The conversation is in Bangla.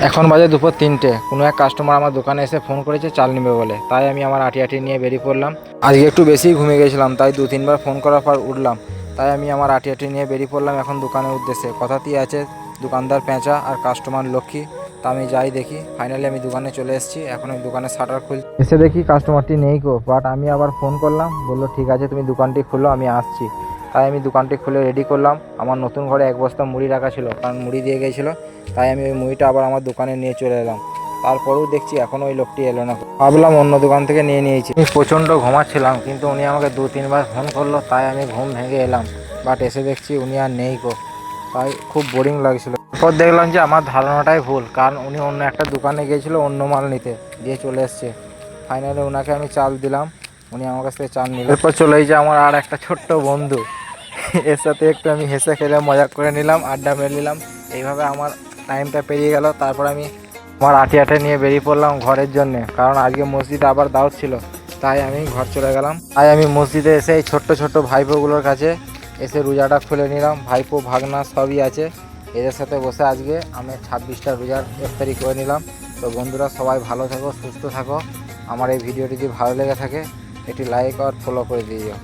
এখন বাজে দুপুর 3টে। কোনো এক কাস্টমার আমার দোকানে এসে ফোন করেছে চাল নেবে বলে, তাই আমি আমার আটি নিয়ে বেরিয়ে পড়লাম। আজকে একটু বেশিই ঘুমিয়ে গেছিলাম, তাই 2-3বার ফোন করার পর উঠলাম। তাই আমি আমার আটি নিয়ে বেরিয়ে পড়লাম এখন দোকানের উদ্দেশ্যে। কথাতেই আছে দোকানদার পেঁচা আর কাস্টমার লক্ষ্মী। তা আমি যাই দেখি। ফাইনালি আমি দোকানে চলে এসেছি। এখন আমি দোকানের শাটার খুলছি। এসে দেখি কাস্টমারটি নেই গো, বাট আমি আবার ফোন করলাম, বললো ঠিক আছে তুমি দোকানটি খুলো, আমি আসছি। তাই আমি দোকানটি খুলে রেডি করলাম। আমার নতুন ঘরে 1 বস্তা মুড়ি রাখা ছিল, কারণ মুড়ি দিয়ে গিয়েছিলো। তাই আমি ওই মুড়িটা আবার আমার দোকানে নিয়ে চলে এলাম। তারপরেও দেখছি এখনও ওই লোকটি এলো না। ভাবলাম অন্য দোকান থেকে নিয়ে নিয়েছি। আমি প্রচণ্ড ঘুমাচ্ছিলাম, কিন্তু উনি আমাকে 2-3বার ফোন করলো, তাই আমি ঘুম ভেঙে এলাম। বাট এসে দেখছি উনি আর নেই গো, তাই খুব বোরিং লাগছিল। তারপর দেখলাম যে আমার ধারণাটাই ভুল, কারণ উনি অন্য একটা দোকানে গিয়েছিলো অন্য মাল নিতে, দিয়ে চলে এসছে। ফাইনালি ওনাকে আমি চাল দিলাম, উনি আমার কাছ থেকে চাল নিল। এরপর চলে যে আমার আর একটা ছোট্ট বন্ধু, এর সাথে একটু আমি হেসে খেলে মজা করে নিলাম, আড্ডা মেরে নিলাম। এইভাবে আমার টাইমটা পেরিয়ে গেল। তারপর আমি আমার আটি নিয়ে বেরিয়ে পড়লাম ঘরের জন্যে, কারণ আজকে মসজিদে আবার দাওয়াত ছিল। তাই আমি ঘর চলে গেলাম। তাই আমি মসজিদে এসে এই ছোট্ট ছোট্ট ভাইপোগুলোর কাছে এসে রোজাটা খুলে নিলাম। ভাইপো ভাগনা সবই আছে, এদের সাথে বসে আজকে আমি 26টা রোজার ইফতারি করে নিলাম। তো বন্ধুরা সবাই ভালো থাকো, সুস্থ থাকো। আমার এই ভিডিওটি যদি ভালো লেগে থাকে একটি লাইক আর ফলো করে দিও।